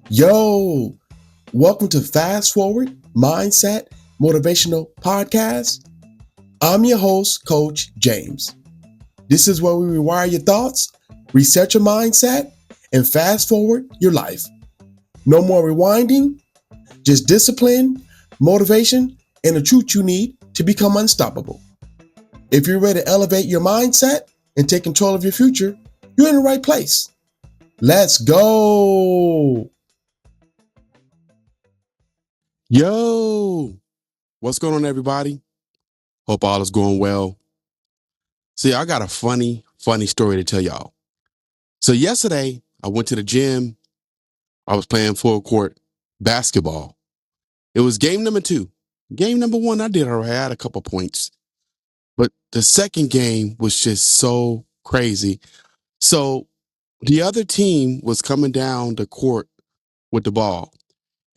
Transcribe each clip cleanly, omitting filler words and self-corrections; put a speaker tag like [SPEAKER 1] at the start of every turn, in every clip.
[SPEAKER 1] Yo, welcome to Fast Forward Mindset Motivational Podcast. I'm your host, Coach James. This is where we rewire your thoughts, reset your mindset, and fast forward your life. No more rewinding, just discipline, motivation, and the truth you need to become unstoppable. If you're ready to elevate your mindset and take control of your future, you're in the right place. Let's go.
[SPEAKER 2] Yo, what's going on, everybody? Hope all is going well. See, I got a funny story to tell y'all. So, yesterday, I went to the gym. I was playing full court basketball. It was game number 2. Game number 1, I did all right. I had a couple points. But the second game was just so crazy. So, the other team was coming down the court with the ball.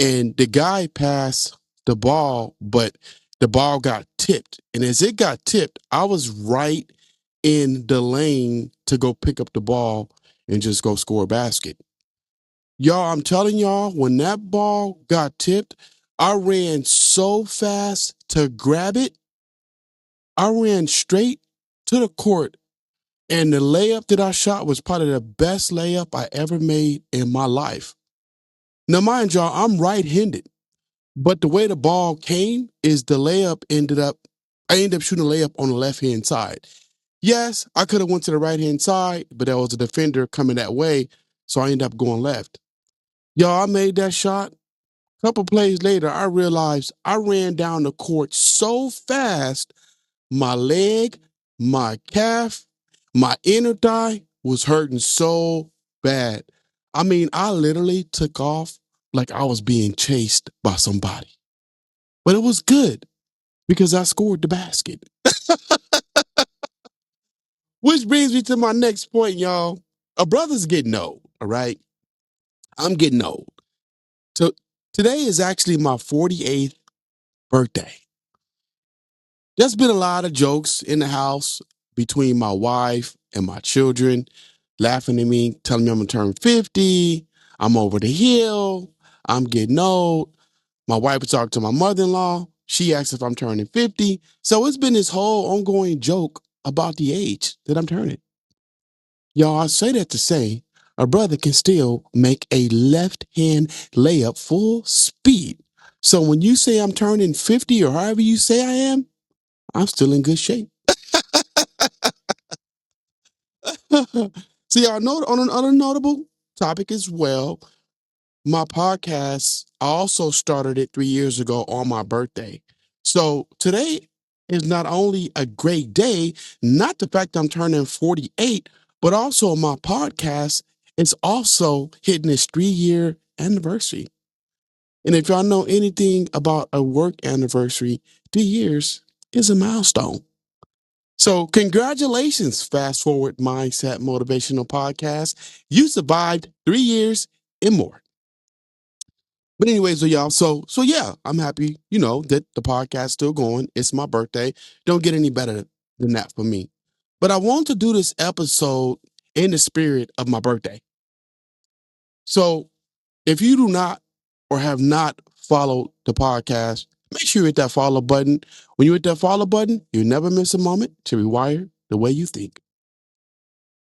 [SPEAKER 2] And the guy passed the ball, but the ball got tipped. And as it got tipped, I was right in the lane to go pick up the ball and just go score a basket. Y'all, I'm telling y'all, when that ball got tipped, I ran so fast to grab it. I ran straight to the court. And the layup that I shot was probably the best layup I ever made in my life. Now, mind y'all, I'm right-handed. But the way the ball came is I ended up shooting a layup on the left-hand side. Yes, I could have went to the right-hand side, but there was a defender coming that way, so I ended up going left. Y'all, I made that shot. A couple plays later, I realized I ran down the court so fast, my leg, my calf, my inner thigh was hurting so bad. I mean, I literally took off like I was being chased by somebody. But it was good because I scored the basket. Which brings me to my next point, y'all. A brother's getting old, all right? I'm getting old. So today is actually my 48th birthday. There's been a lot of jokes in the house between my wife and my children, laughing at me, telling me I'm gonna turn 50, I'm over the hill, I'm getting old. My wife was talking to my mother-in-law. She asked if I'm turning 50. So it's been this whole ongoing joke about the age that I'm turning. Y'all, I say that to say a brother can still make a left hand layup full speed. So when you say I'm turning 50 or however you say I am, I'm still in good shape. See, y'all know on another notable topic as well, my podcast, I also started it 3 years ago on my birthday. So today is not only a great day, not the fact I'm turning 48, but also my podcast is also hitting its 3 year anniversary. And if y'all know anything about a work anniversary, 3 years is a milestone. So congratulations, Fast Forward Mindset Motivational Podcast. You survived 3 years and more. But anyways, so y'all, so yeah, I'm happy, that the podcast's still going. It's my birthday. Don't get any better than that for me. But I want to do this episode in the spirit of my birthday. So if you do not or have not followed the podcast, make sure you hit that follow button. When you hit that follow button, you never miss a moment to rewire the way you think.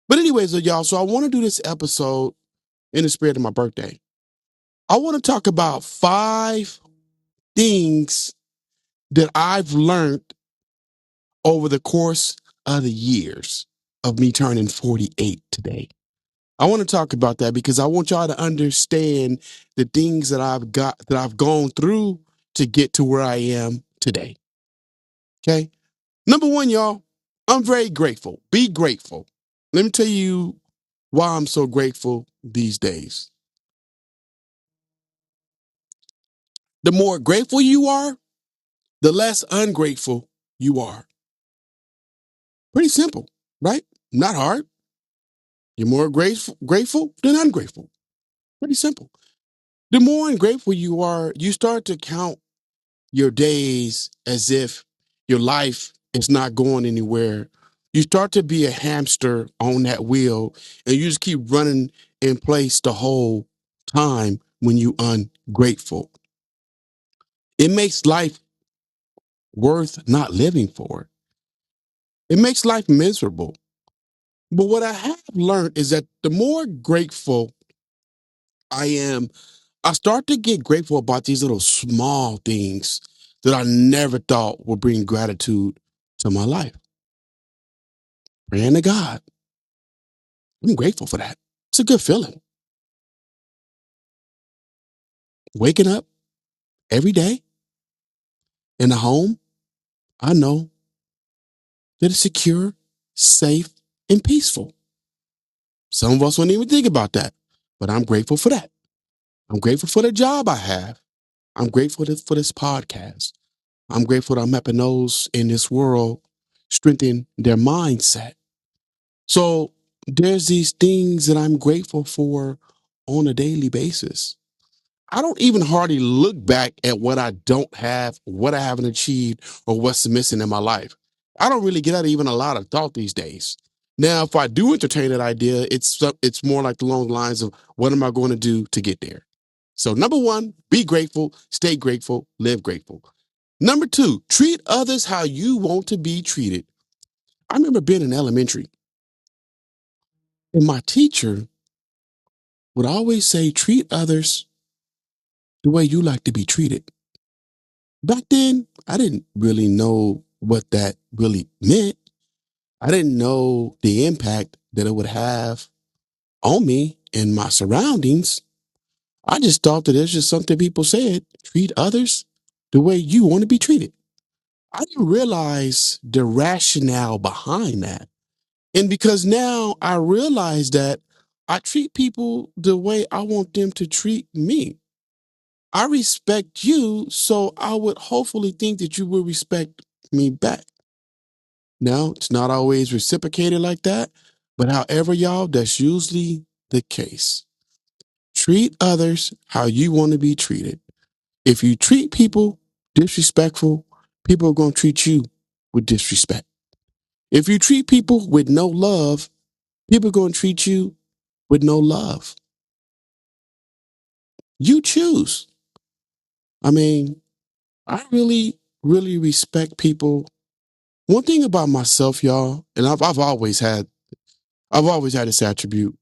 [SPEAKER 2] But anyways, so y'all, so I want to do this episode in the spirit of my birthday. I want to talk about 5 things that I've learned over the course of the years of me turning 48 today. I want to talk about that because I want y'all to understand the things that I've gone through to get to where I am today. Okay? Number 1, y'all, I'm very grateful. Be grateful. Let me tell you why I'm so grateful these days. The more grateful you are, the less ungrateful you are. Pretty simple, right? Not hard. You're more grateful than ungrateful. Pretty simple. The more ungrateful you are, you start to count your days as if your life is not going anywhere. You start to be a hamster on that wheel and you just keep running in place the whole time when you ungrateful. It makes life worth not living for. It makes life miserable. But what I have learned is that the more grateful I am, I start to get grateful about these little small things that I never thought would bring gratitude to my life. Praying to God. I'm grateful for that. It's a good feeling. Waking up every day in a home, I know that it's secure, safe, and peaceful. Some of us wouldn't even think about that, but I'm grateful for that. I'm grateful for the job I have. I'm grateful for this podcast. I'm grateful that I'm helping those in this world strengthen their mindset. So there's these things that I'm grateful for on a daily basis. I don't even hardly look back at what I don't have, what I haven't achieved, or what's missing in my life. I don't really get out even a lot of thought these days. Now, if I do entertain that idea, it's more like along the lines of what am I going to do to get there? So, number one, be grateful, stay grateful, live grateful. Number two, treat others how you want to be treated. I remember being in elementary, and my teacher would always say, treat others the way you like to be treated. Back then, I didn't really know what that really meant. I didn't know the impact that it would have on me and my surroundings. I just thought that it's just something people said, treat others the way you want to be treated. I didn't realize the rationale behind that. And because now I realize that I treat people the way I want them to treat me. I respect you, so I would hopefully think that you will respect me back. Now, it's not always reciprocated like that, but however, y'all, that's usually the case. Treat others how you want to be treated. If you treat people disrespectful, people are going to treat you with disrespect. If you treat people with no love, people are going to treat you with no love. You choose. I mean, I really, really respect people. One thing about myself, y'all, and I've always had this attribute.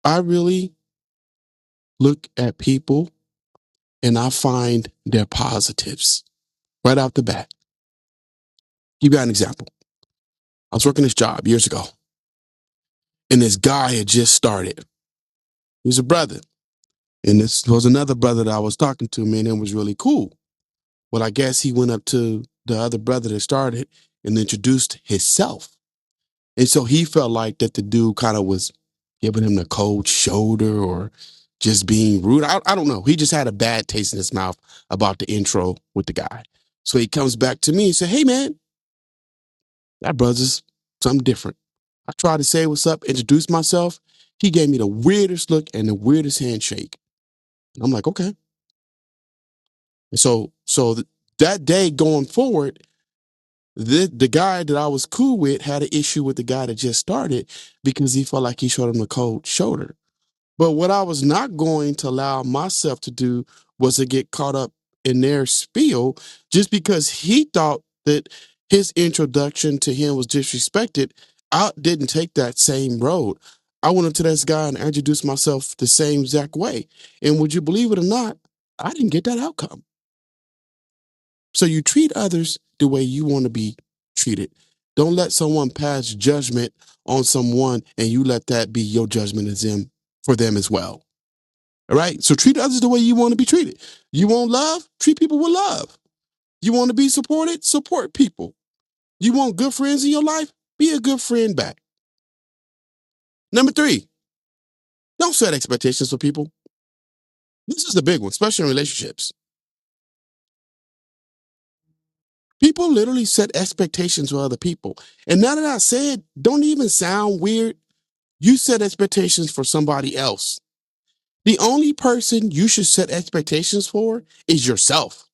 [SPEAKER 2] I really look at people and I find their positives right out the bat. Give you an example. I was working this job years ago, and this guy had just started. He was a brother, and this was another brother that I was talking to, man, and it was really cool. Well, I guess he went up to the other brother that started and introduced himself. And so he felt like that the dude kind of was giving him the cold shoulder or just being rude. I don't know. He just had a bad taste in his mouth about the intro with the guy. So he comes back to me and said, hey, man, that brother's something different. I tried to say what's up, introduce myself. He gave me the weirdest look and the weirdest handshake. And I'm like, okay. And that day going forward, the guy that I was cool with had an issue with the guy that just started because he felt like he showed him the cold shoulder. But what I was not going to allow myself to do was to get caught up in their spiel just because he thought that his introduction to him was disrespected. I didn't take that same road. I went up to this guy and introduced myself the same exact way. And would you believe it or not, I didn't get that outcome. So you treat others the way you want to be treated. Don't let someone pass judgment on someone and you let that be your judgment as them for them as well. All right. So treat others the way you want to be treated. You want love? Treat people with love. You want to be supported? Support people. You want good friends in your life? Be a good friend back. Number three, don't set expectations for people. This is the big one, especially in relationships. People literally set expectations for other people. And now that I said, don't even sound weird. You set expectations for somebody else. The only person you should set expectations for is yourself.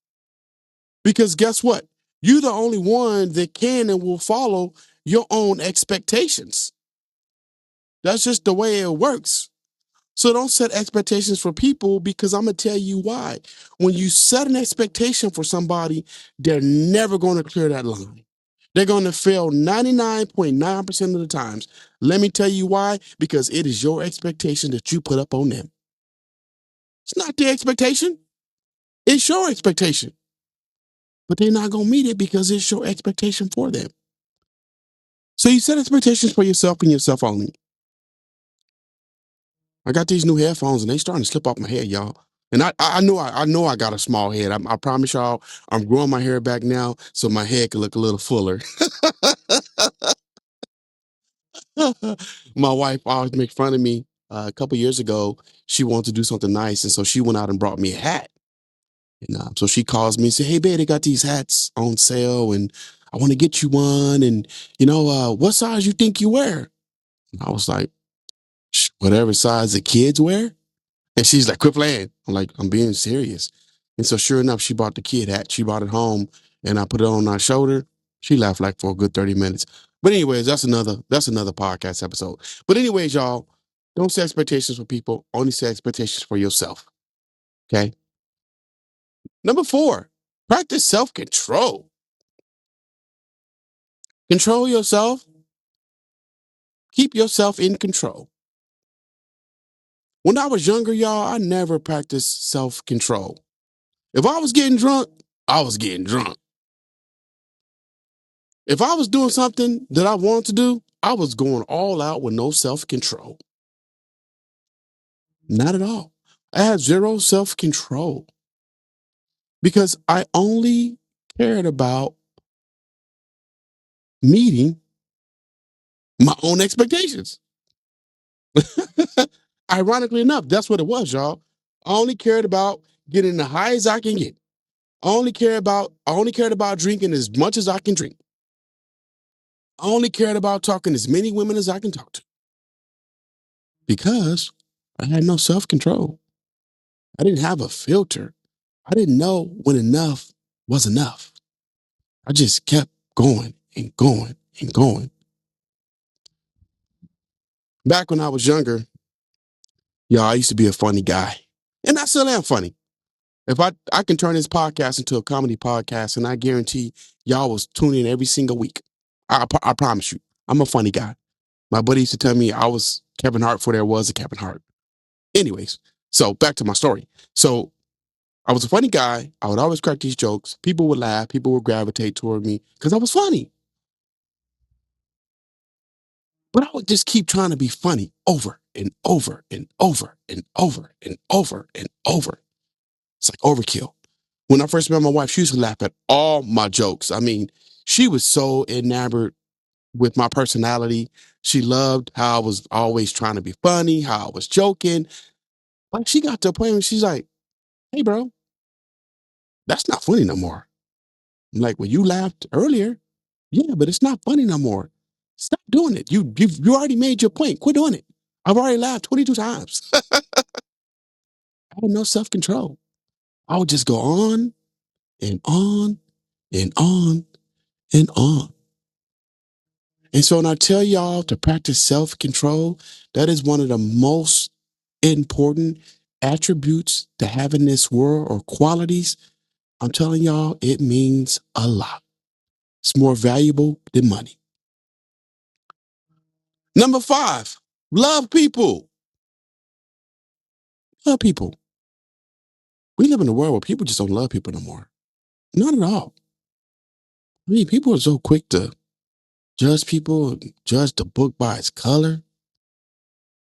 [SPEAKER 2] Because guess what? You're the only one that can and will follow your own expectations. That's just the way it works. So don't set expectations for people, because I'm going to tell you why. When you set an expectation for somebody, they're never going to clear that line. They're going to fail 99.9% of the times. Let me tell you why. Because it is your expectation that you put up on them. It's not their expectation. It's your expectation. But they're not going to meet it because it's your expectation for them. So you set expectations for yourself and yourself only. I got these new headphones and they starting to slip off my head, y'all. And I know I got a small head. I promise y'all, I'm growing my hair back now so my head can look a little fuller. My wife always makes fun of me. A couple years ago, she wanted to do something nice, and so she went out and brought me a hat. And so she calls me and said, "Hey, babe, they got these hats on sale, and I want to get you one. And what size you think you wear?" And I was like, "Whatever size the kids wear." And she's like, "Quit playing." I'm like, "I'm being serious." And so sure enough, she bought the kid hat. She brought it home and I put it on my shoulder. She laughed like for a good 30 minutes. But anyways, that's another podcast episode. But anyways, y'all, don't set expectations for people. Only set expectations for yourself. Okay. Number 4, practice self-control. Control yourself. Keep yourself in control. When I was younger, y'all, I never practiced self-control. If I was getting drunk, I was getting drunk. If I was doing something that I wanted to do, I was going all out with no self-control. Not at all. I had zero self-control because I only cared about meeting my own expectations. Ironically enough, that's what it was, y'all. I only cared about getting the highest I can get. I only cared about drinking as much as I can drink. I only cared about talking as many women as I can talk to because I had no self-control. I didn't have a filter. I didn't know when enough was enough. I just kept going and going and going. Back when I was younger, y'all, I used to be a funny guy. And I still am funny. If I can turn this podcast into a comedy podcast, and I guarantee y'all was tuning in every single week. I promise you, I'm a funny guy. My buddy used to tell me I was Kevin Hart before there was a Kevin Hart. Anyways, so back to my story. So I was a funny guy. I would always crack these jokes. People would laugh. People would gravitate toward me because I was funny. But I would just keep trying to be funny over and over and over and over and over and over. It's like overkill. When I first met my wife, she used to laugh at all my jokes. I mean, she was so enamored with my personality. She loved how I was always trying to be funny, how I was joking. But she got to a point where she's like, "Hey, bro, that's not funny no more." I'm like, "Well, you laughed earlier." "Yeah, but it's not funny no more. Stop doing it. You already made your point. Quit doing it. I've already laughed 22 times." I had no self-control. I would just go on and on and on and on. And so when I tell y'all to practice self-control, that is one of the most important attributes to have in this world, or qualities. I'm telling y'all, it means a lot. It's more valuable than money. Number 5, love people. Love people. We live in a world where people just don't love people no more. Not at all. I mean, people are so quick to judge people, judge the book by its color,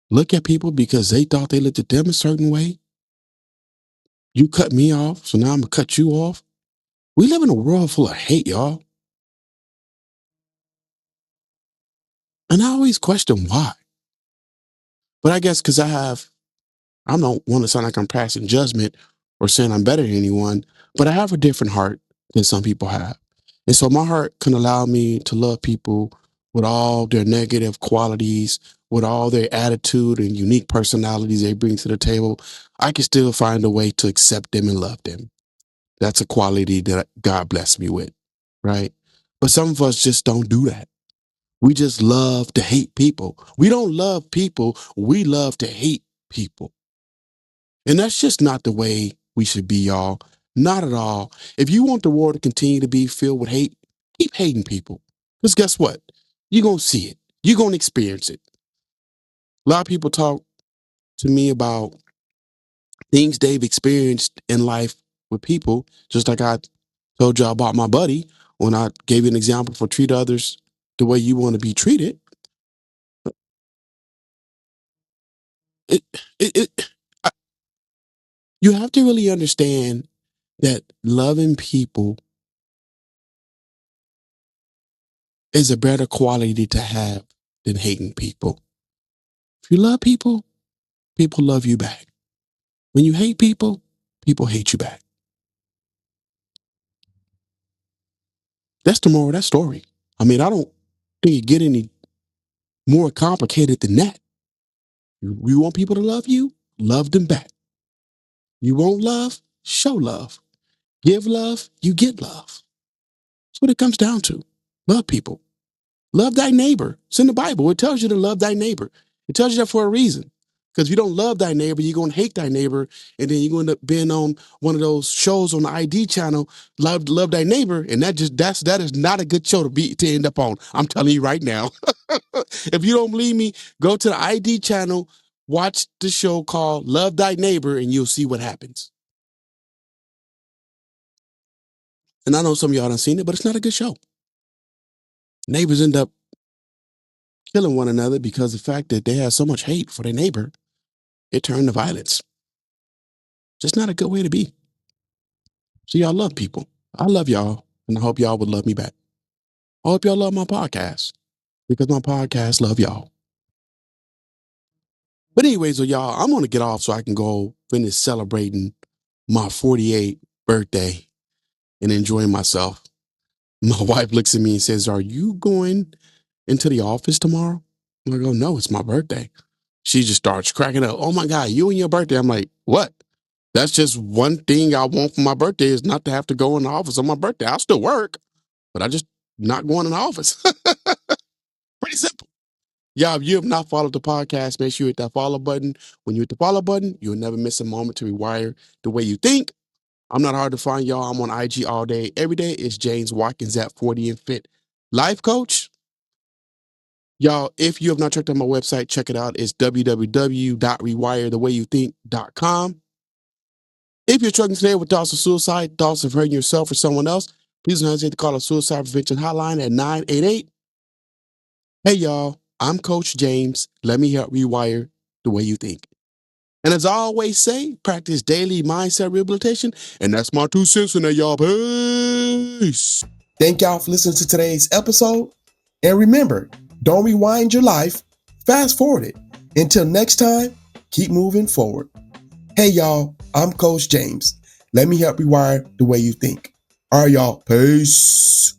[SPEAKER 2] look at people because they thought they looked at them a certain way. You cut me off, so now I'm going to cut you off. We live in a world full of hate, y'all. And I always question why. But I guess because I don't want to sound like I'm passing judgment or saying I'm better than anyone, but I have a different heart than some people have. And so my heart can allow me to love people with all their negative qualities, with all their attitude and unique personalities they bring to the table. I can still find a way to accept them and love them. That's a quality that God blessed me with, right? But some of us just don't do that. We just love to hate people. We don't love people. We love to hate people. And that's just not the way we should be, y'all. Not at all. If you want the world to continue to be filled with hate, keep hating people. Because guess what? You're going to see it. You're going to experience it. A lot of people talk to me about things they've experienced in life with people, just like I told y'all about my buddy when I gave you an example for treat others the way you want to be treated. It, it, I, you have to really understand that loving people is a better quality to have than hating people. If you love people, people love you back. When you hate people, people hate you back. That's the moral of that story. I mean, I don't think it get any more complicated than that. You want people to love them back. You want love, show love. Give love, you get love. That's what it comes down to. Love people. Love thy neighbor. It's in the Bible. It tells you to love thy neighbor. It tells you that for a reason. Because if you don't love thy neighbor, you're going to hate thy neighbor. And then you're going to end up being on one of those shows on the ID channel, Love Thy Neighbor. And that is not a good show to end up on. I'm telling you right now. If you don't believe me, go to the ID channel, watch the show called Love Thy Neighbor, and you'll see what happens. And I know some of y'all done seen it, but it's not a good show. Neighbors end up killing one another because of the fact that they have so much hate for their neighbor, it turned to violence. Just not a good way to be. So y'all love people. I love y'all, and I hope y'all would love me back. I hope y'all love my podcast because my podcast love y'all. But anyways, so y'all, I'm going to get off so I can go finish celebrating my 48th birthday and enjoying myself. My wife looks at me and says, "Are you going into the office tomorrow?" I go, "No, it's my birthday." She just starts cracking up. "Oh my God, you and your birthday." I'm like, "What? That's just one thing I want for my birthday is not to have to go in the office on my birthday. I'll still work, but I just not going in the office." Pretty simple. Y'all, if you have not followed the podcast, make sure you hit that follow button. When you hit the follow button, you'll never miss a moment to rewire the way you think. I'm not hard to find, y'all. I'm on IG all day, every day. It's James Watkins at 40 and Fit Life Coach. Y'all, if you have not checked out my website, check it out. It's www.rewirethewayouthink.com. If you're struggling today with thoughts of suicide, thoughts of hurting yourself or someone else, please don't hesitate to call a suicide prevention hotline at 988. Hey, y'all, I'm Coach James. Let me help rewire the way you think. And as I always say, practice daily mindset rehabilitation. And that's my 2 cents in there, y'all. Peace.
[SPEAKER 1] Thank y'all for listening to today's episode. And remember, don't rewind your life, fast forward it. Until next time, keep moving forward. Hey y'all, I'm Coach James. Let me help rewire the way you think. All right, y'all. Peace.